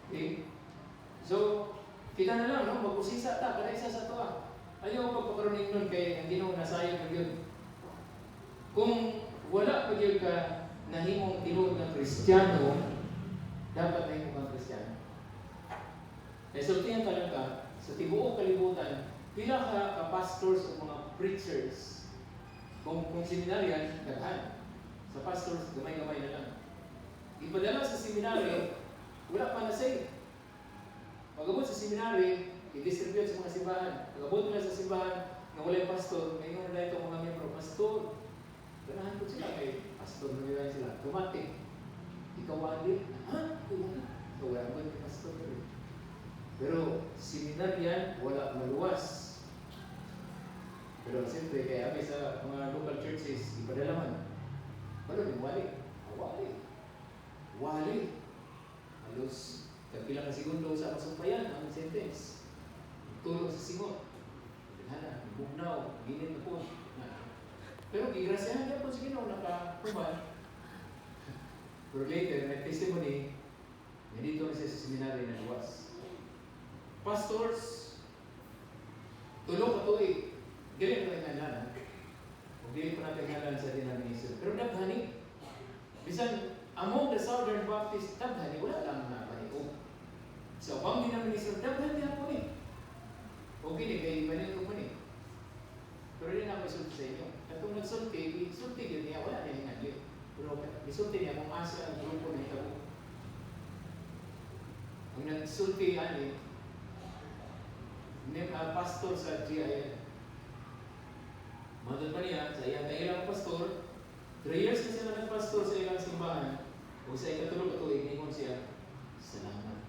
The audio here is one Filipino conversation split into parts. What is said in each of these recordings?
Okay? So, kita na lang, no? Mag-usisa ta, kada isa sa tuwa. Ayaw pagpakaroon nun kay ang Ginoo nasayang na yun. Kung wala pa yun ka nahimong tinuod ng Kristiyano, dapat nahimong kang Kristiyano. Eh, sultihan ka lang ka, sa tibuok kalibutan, pila ka pastors o mga preachers. Kung seminaryan, daghan. Sa pastors, gamay-gamay na lang. Ipadala sa seminary, wala pa na say. Pag-abot sa seminary, i-distribute sa mga simbahan. Pag-abot nila sa simbahan, na wala yung pastor, ngayon na itong mga membro, pastor. Ganahan ko sila kay pastor, nagigay sila. Tumating. Ikaw wali. Ha? Ikaw wala ko yung pastor. Pero seminaryan, wala maluwas. Pero siyempre, kaya kami sa mga local churches, ipadala man. Pero yung wali. Wali. Halos, kapilang na segundo sa masumpayan, ang sentence. Tulong sa singot. Hana, bugnaw, ginit na po. Pero gigrasyahan niya po sa Ginoo, nakakuman. Pero later, nag-testimony, nandito na siya sa seminary na luwas. Pastors, tulong ka tuig. Galing ko na ngalan. Huwag galing ko natin ngalan sa denomination. Pero naghani. Bisan, among the Southern Baptist, naghani, wala lang na paniko. So, pang denomination, naghani ako ni. Okay, di kayo ibanin ko mo ni. Pero rin ako isulti sa inyo. At kung nagsulti, isulti yun niya, wala na yung ngayon. Pero isulti niya kung asa ang grupo na ito. Kung nagsulti, pastor sa GIL. Madod pa niya, sa iyang kailang pastor, 3 years na siya nagpastor sa ilang simbahan, o sa ikatulog ito, iningon siya, salamat.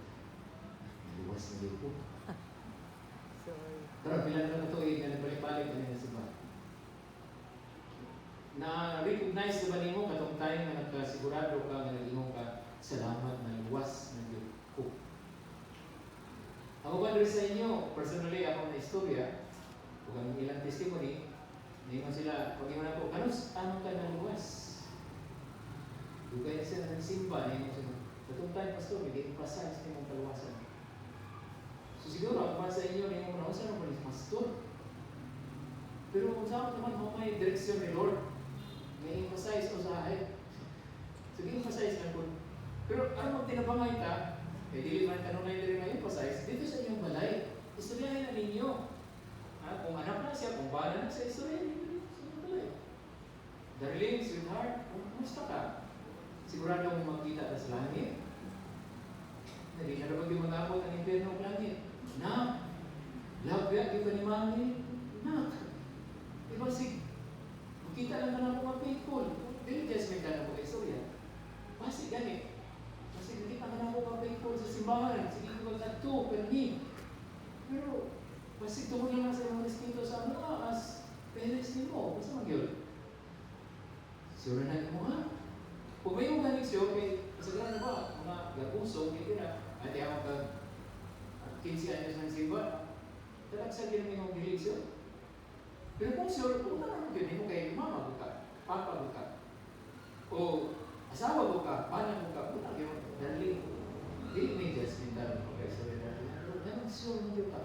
Naluwas na yun po. Pero bilang na ito, nagbalik-balik na niya sa simbahan. Na-recognize na ba niyo katong time na nagkasigurado ka, na nag-ingong ka, salamat na luwas na yun po. Ako ba rin sa inyo, personally ako na istorya, kung ang ilang testimony, hindi mo sila, pag-iwan ako, ano ka na luwas? Dugay na sila ng simba, hindi mo sila, katong time, pastor, hindi emphasize na yung kaluwasan. So siguro, ako ba sa inyo, hindi mo na, saan mo ni pastor? Pero kung saan naman mo may direksyon ni Lord, may emphasize o sa akin. Sige, emphasize na po. Pero ano mag tinabangay ka, dili man kanunay na rin emphasize, dito sa inyong balay, istoryahin na ninyo. Kung anak na siya, kung bala na siya, istoryahin ninyo sa inyong balay. Darling, sweetheart, kumusta ka? Sigurado mong magkita ka sa langit. Hindi na naman yung mag-abot ang impyerno ng langit. Na, labya, di ba ni mami? Na, diba magkita lang ka na mga faithful. Dili judgment ka na po istorya. Basi ganit. Kasi hindi ka na po mga faithful sa simbahan. Sige ko magkatu, perni. Pero, basi tungkol lang sa mga respeto sa mga as parents ni mo. Basta mag-yun. Sure na mo ha? Kung may mga leksyon, kasagaran na ba? Mga gapuso, may kira. At yung ka 15 anyos ng simba, talag sa ginaming mga leksyon. Pero kung sure, kung naman yun, mo kayo mama ka, papa ka, o asawa mo ka, paano mo ka, kung naman yun, darling, hindi may judgment na mo kayo sa darling. Pero naman sure mo yun ka.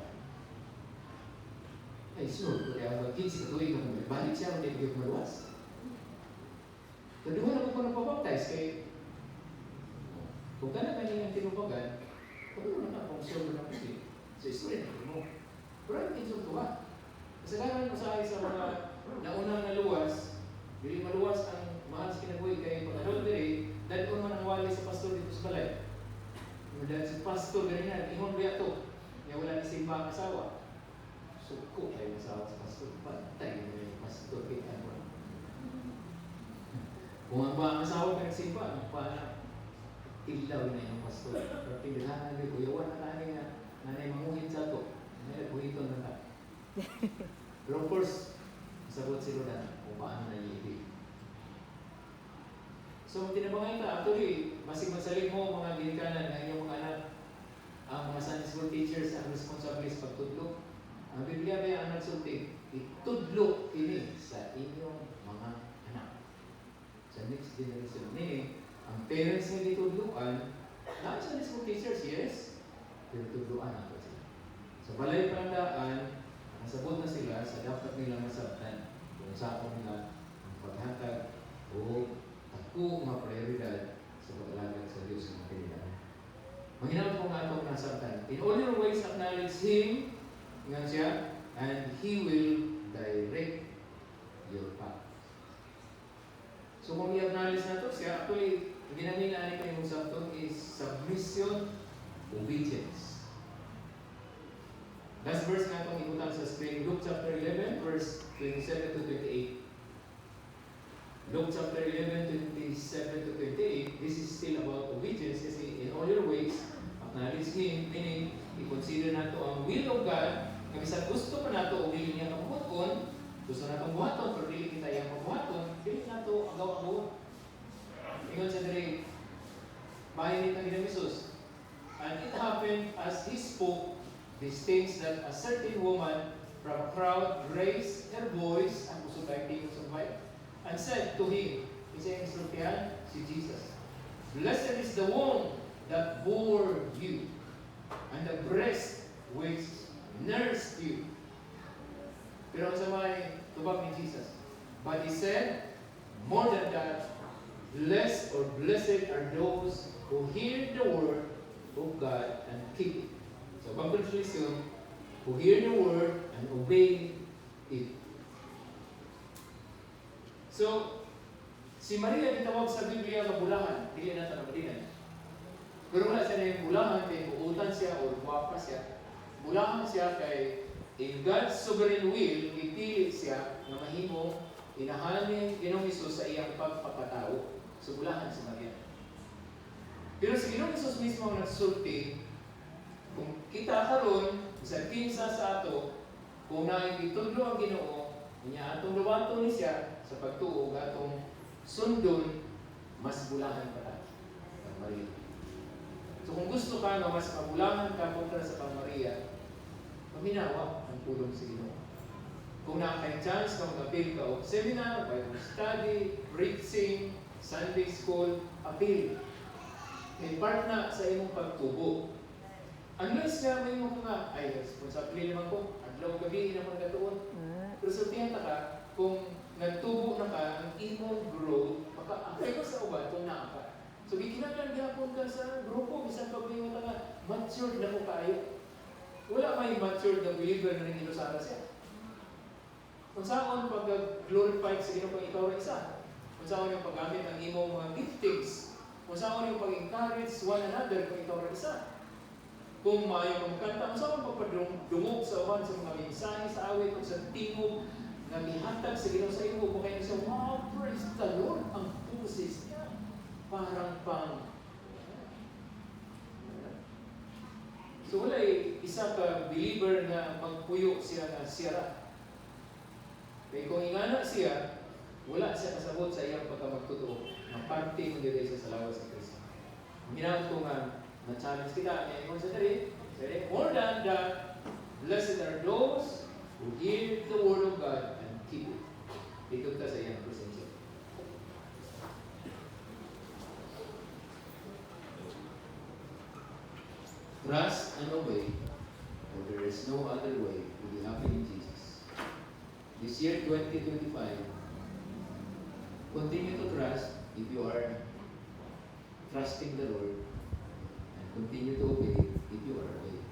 Ay sure, kaya ang 15 katuwing mo, balik siya, hindi ko maluwas. Kedua na ko na pabaptize kay kung ka na kanyang tinubagan, kung na kung sure mo na kasi sa istorya na mo. Pero ang tinsong tuwa. Kasalanan mo sa sa mga naunang naluwas, hindi maluwas ang mahal sa kinabuhi kay pag-adultery, dahil kung man ang wali sa pastor dito sa balay. Dahil si pastor ganyan, ingon ba ito? Niya wala ni simba ang asawa. Suko kayo asawa sa pastor. Patay mo yung pastor kita mo. Kung ang ba ang asawa ka nagsimba, paano? Ilaw na yung pastor. Pero pinilhanan nyo, kuyawan na nanay nga, nanay manguhin sa ito. Nanay nagbuhiton na ta. Pero of course, sagot si Rodan kung paano na iibig. So, tinabangay ka, actually, masig magsalig mo mga ginikanan na inyong mga anak, ang mga Sunday school teachers ang responsible sa pagtudlo. Ang Biblia ba ang nagsulti? Itudlo ini sa inyong mga anak. Sa next generation. Meaning, ang parents na ditudlukan, Lahat sa school teachers, yes. Pero tuduan ako sila. Sa balay pandaan, nakasabot na sila sa dapat nila masabtan. Kung sa ako nila ang paghatag o ako mga prioridad sa pag-alagad sa Diyos ng pinilala. Manginawag ko nga itong nasabtan. In all your ways, acknowledge Him, nga siya, and He will direct your path. So kung i-acknowledge na ito siya, actually, ginamit ko yung sabton is submission, obedience. Last verse nga itong ibutang sa screen, Luke chapter 11, verse 27 to 28. Luke chapter 11, 27 to 28, this is still about obedience kasi in all your ways, acknowledge Him, meaning, i-consider nato ang will of God, kami sa gusto pa nato, o willing niya kabuhaton, gusto nato buhaton, pero dili kita yung kabuhaton, dili nato agaw-agaw. Ingon sa diri, mahinit ang Ginang Hesus. And it happened as He spoke these things that a certain woman from a crowd raised her voice, ang gusto tayong tingin sa Bible, and said to Him, isa yung instruktihan, si Jesus, Blessed is the womb that bore you, and the breast which nursed you. Pero ang samay tubag ni Jesus. But He said, more than that, blessed or blessed are those who hear the word of God and keep it. So, bang translation, who hear the word and obey it. So, si Maria gitawag sa Biblia nga bulahan, dili na ta madinan. Pero wala siya na yung bulahan, kay uutan siya o guwapa siya. Bulahan siya kay in God's sovereign will, ipili siya na mahimong inahanin Ginoong Hesus sa iyang pagpapatao. So, bulahan si Maria. Pero si Ginoong Hesus mismo ang nagsulti, kung kita karon sa kinsa sa ato, kung naitudlo ang Ginoo, niya atong luwato ni siya sa pagtuo atong sundon, mas bulahan pa tayo ang Maria. So kung gusto ka na mas mabulahan ka kontra sa Pang-Maria, paminawa ang tulong sa Ginoo. Kung nakakay chance ka mag-appeal ka o seminar, Bible study, preaching, Sunday school, appeal. May part na sa imong pagtubo. Unless nga may mga ay, responsable naman ko, adlaw gabi na mga gatuon. Pero sabihan ka, kung nagtubo na ka, ang imong growth, maka-apply ko sa uban kung naa ka. So, gikinaglan gapon ka sa grupo, bisan pag may mga matured na ko kayo. Wala may matured na believer na rin ilusara siya. Kung saan pag-glorified sa Ginoo kung ikaw rin isa. Kung saan yung paggamit ng imong mga giftings. Kung saan yung pag-encourage one another kung ikaw rin isa. Kung maayo kang kanta, kung saan pagpadungog sa uban sa mga mensahe sa awit o sa tingog na mihatag sa Ginoo sa imo, kung kayo siya, wow, praise the Lord, ang pusis niya. Parang pang. So wala isa ka believer na magpuyo siya na siyara. Kaya kung ingana siya, wala siya kasabot sa iyang pagkamagtotoo. Ang parte mo dito sa lawas ni Kristo. Ang ginamit ko nga, na-challenge kita, kaya kung sa tari, more than that, blessed are those who hear the word of God and keep it. Dito ka sa iyang presensya. Trust and obey, for there is no other way to be happy in Jesus. This year, 2025, continue to trust if you are trusting the Lord, and continue to obey if you are obeying.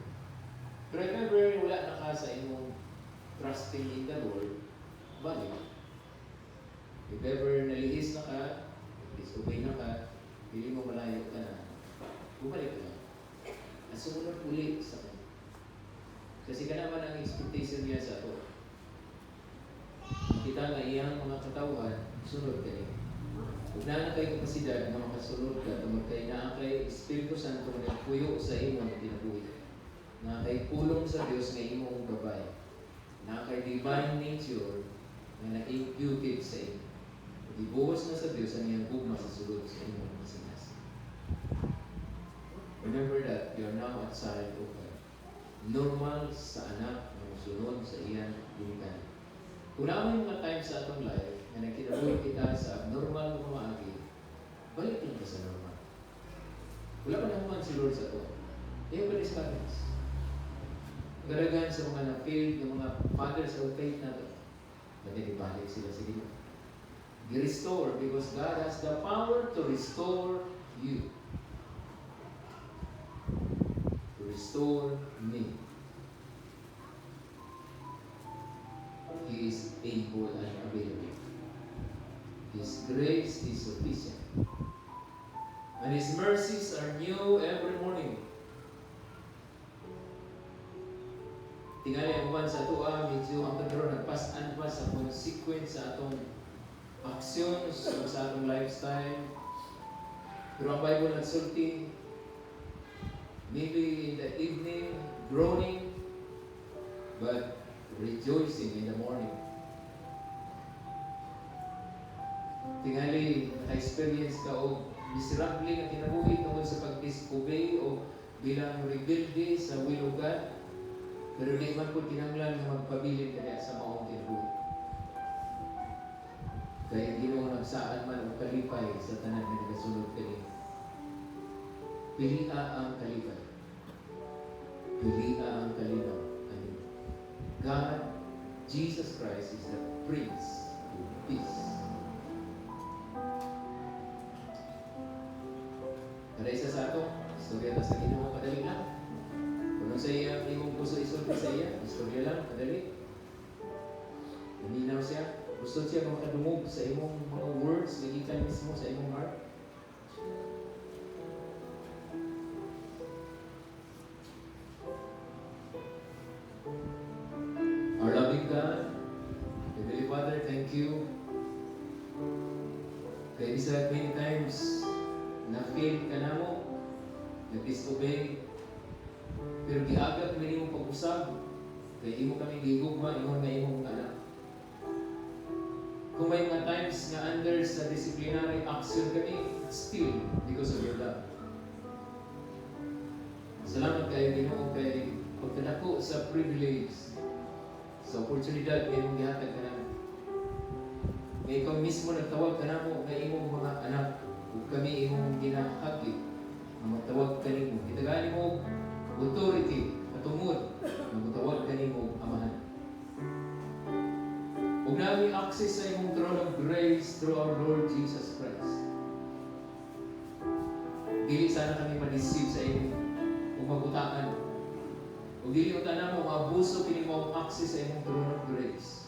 Pero if ever wala na ka sa imong trusting in the Lord, balik. If ever nalihis na ka, disobey na ka, pili mo malayo ka na, bumalik ka na. At sumunod uli sa kanya. Kasi ka naman ang expectation niya sa ito. Kita nga iyang mga katawan, sunod ka niya. Kung na kay kapasidad na makasunod ka, kung kay na kay Espiritu Santo na puyo sa imong kinabuhi, na kay pulong sa Diyos na imong gabay, na kay divine nature na na-imputed sa imo. Ibuhos na sa Diyos ang iyang gugma sa sulod sa imong kasinas. Remember that you are now outside of God. Normal sa anak na musunod sa iyang dinigan. Kung naman mga times sa atong life na nagkinabuhi kita sa abnormal na maagi, balik lang ka sa normal. Wala pa naman si Lord sa to. Ayaw pa rin sa parents. Garagan sa mga na-failed, yung mga fathers of faith na to. Matitibalik sila sa Diyos. Restore because God has the power to restore you. To restore me. He is able and available. His grace is sufficient. And His mercies are new every morning. Tingali ang buwan sa tuwa, medyo ang pagkaroon nagpas-an pa sa consequence sa atong actions o sa atong lifestyle. Pero ang Bible nagsulti, maybe in the evening, groaning, but rejoicing in the morning. Tingali, naka-experience ka o miserable na kinabuhi tungkol sa pag-disobey o bilang rebelde sa will of God. Pero di man po kinanglan na magpabilin kaya sa maong kinabuhi. Kaya di mo nagsaan man o kalipay sa tanan na nagasunod kanina. Pilia ang kalipay. Pilia ang kalinaw. God, Jesus Christ is the Prince of Peace. Kada isa sa ato, istorya na sa Ginoo kadali lang. Kung sa iya, imong puso isulti sa iya, istorya lang, kadali. Naminaw siya, gusto siya makadungog sa imong mga words, nagikan mismo sa imong heart. Our loving God, Heavenly Father, thank you. Kaya isa many times, na-fail ka na mo, na-disobey, pero giagap mo rin mong pag-usab, kaya imo kami gigugma, imo na imong anak. Kung may mga times nga under sa disciplinary action kami, still, because of your love. Salamat kayo, Ginoo, kay pagkadako sa privilege, sa oportunidad na imong gihatag ka namin. May ikaw mismo nagtawag ka na mo na imong mga anak, o kami imong ginahagi, na magtawag ka nimo. Itagaan mo authority, matungod, na magtawag ka nimo amahan. Huwag namin access sa imong throne of grace through our Lord Jesus Christ. Dili sana kami ma-deceive sa imong kung mabutaan. O dili uta na mo maabuso kini mo access sa imong throne of grace.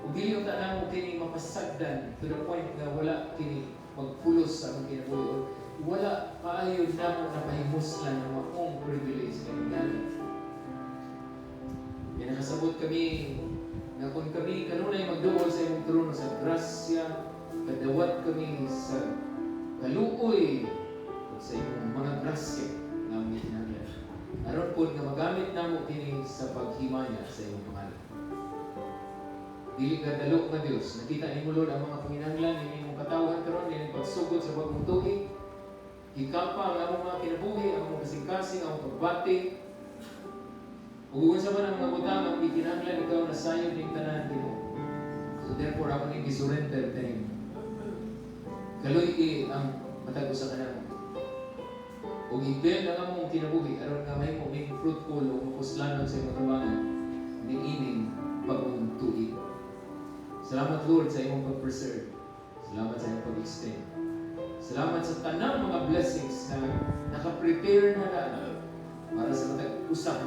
O dili uta na mo kini mapasagdan to the point na wala kini magpulos sa among kinabuhi. Wala kaayo na mo napahimuslan ng maong privilege kami namin. Yan nakasabot kami na kung kami kanunay magduol sa imong trono sa grasya, kadawat kami sa kaluoy sa imong mga grasya na aming tinaglan. Aron po na magamit na mo kini sa paghimaya sa imong pangalan. Dili ka dalok na Diyos. Nakita ni mo Lord ang mga panginahanglan, hindi mong katawan karon, hindi pagsugod sa bagong tuig. Hikapa ang among mga kinabuhi, ang mga kasing-kasing, ang pagbati. Ug sa man ang mga butang ang ikinahanglan ikaw na sayo ning tanan Ginoo. So therefore ako ning gisurrender kanimo. Kaloy ang matag sa kanamo. Ug i-build ang among kinabuhi aron nga mahimo mig fruitful o mapuslanon sa imong tabangan ning ining bagong tuig. Salamat Lord sa imong pag-preserve. Salamat sa imong pag-extend. Salamat sa tanang mga blessings na naka-prepare na para sa matag usap.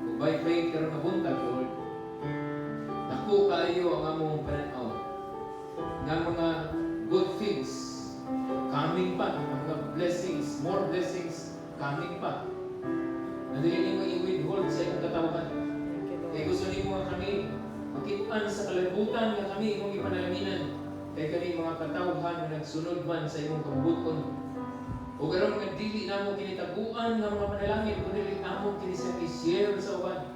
Kung by faith karon nabuntag Lord, dako kaayo ang among pananaw ng mga good things coming pa, ang mga blessings, more blessings coming pa. Na dili mo i-withhold sa imong katawahan. Kaya gusto nimo nga kami makitaan sa kalabutan nga kami imong ipanalaminan. Kaya kami mga katawhan na nagsunod man sa imong kabuton. O karon nga dili namo kinitaguan nga mga panalangin kundi dili namo kini sa i-share sa uban.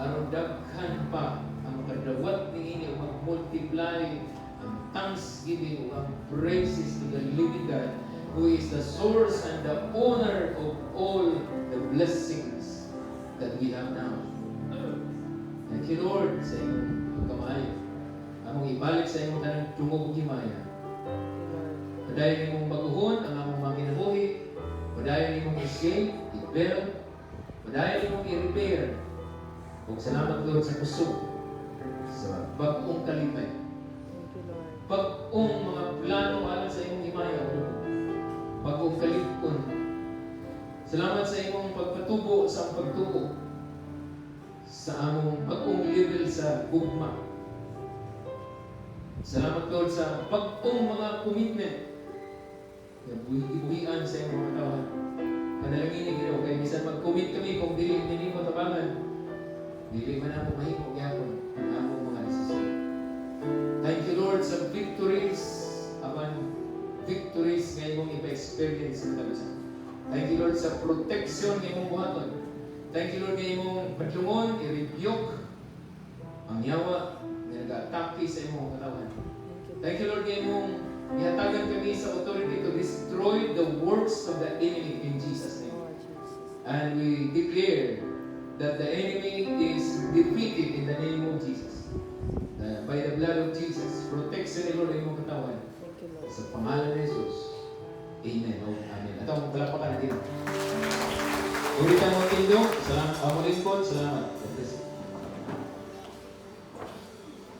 Aron daghan pa ang makadawat niini o mag-multiply ang thanksgiving o ang praises to the living God who is the source and the owner of all the blessings that we have now. Thank you Lord sa iyong pagkamayo. Among ibalik sa imong tanang tumog himaya. Padayon nimong maguhon ang among mga kinabuhi. Padayon nimong i-save, i-build. Padayon nimong i-repair. Kung salamat Lord sa kusog, sa bagong kalipay. Bagong mga plano alang sa imong himaya, Lord. Bagong kalipon. Salamat sa imong pagpatubo sa pagtuo sa among bagong level sa gugma. Salamat Lord sa bagong mga commitment na ibuhian sa imong mga katawan. Panalangin ni Ginoo kay bisan mag-commit kami kung dili mo tabangan, dili man ako mahimo gyapon ang among mga desisyon. Thank you Lord sa victories nga imong ipa-experience sa talusan. Thank you Lord sa protection nga imong buhaton. Thank you Lord nga imong padlungon, i-rebuke ang yawa nga nag-atake sa imong katawan. Thank you Lord nga imong ihatagan kami sa authority to destroy the works of the enemy in Jesus' name. And we declare that the enemy is defeated in the name of Jesus. By the blood of Jesus, protection ni Lord ang imong katawan. Sa pangalan ni Jesus. Amen. Amen. At ang palapakan natin. Ulitan mo tindong. Salamat. Ako lingkod. Salamat.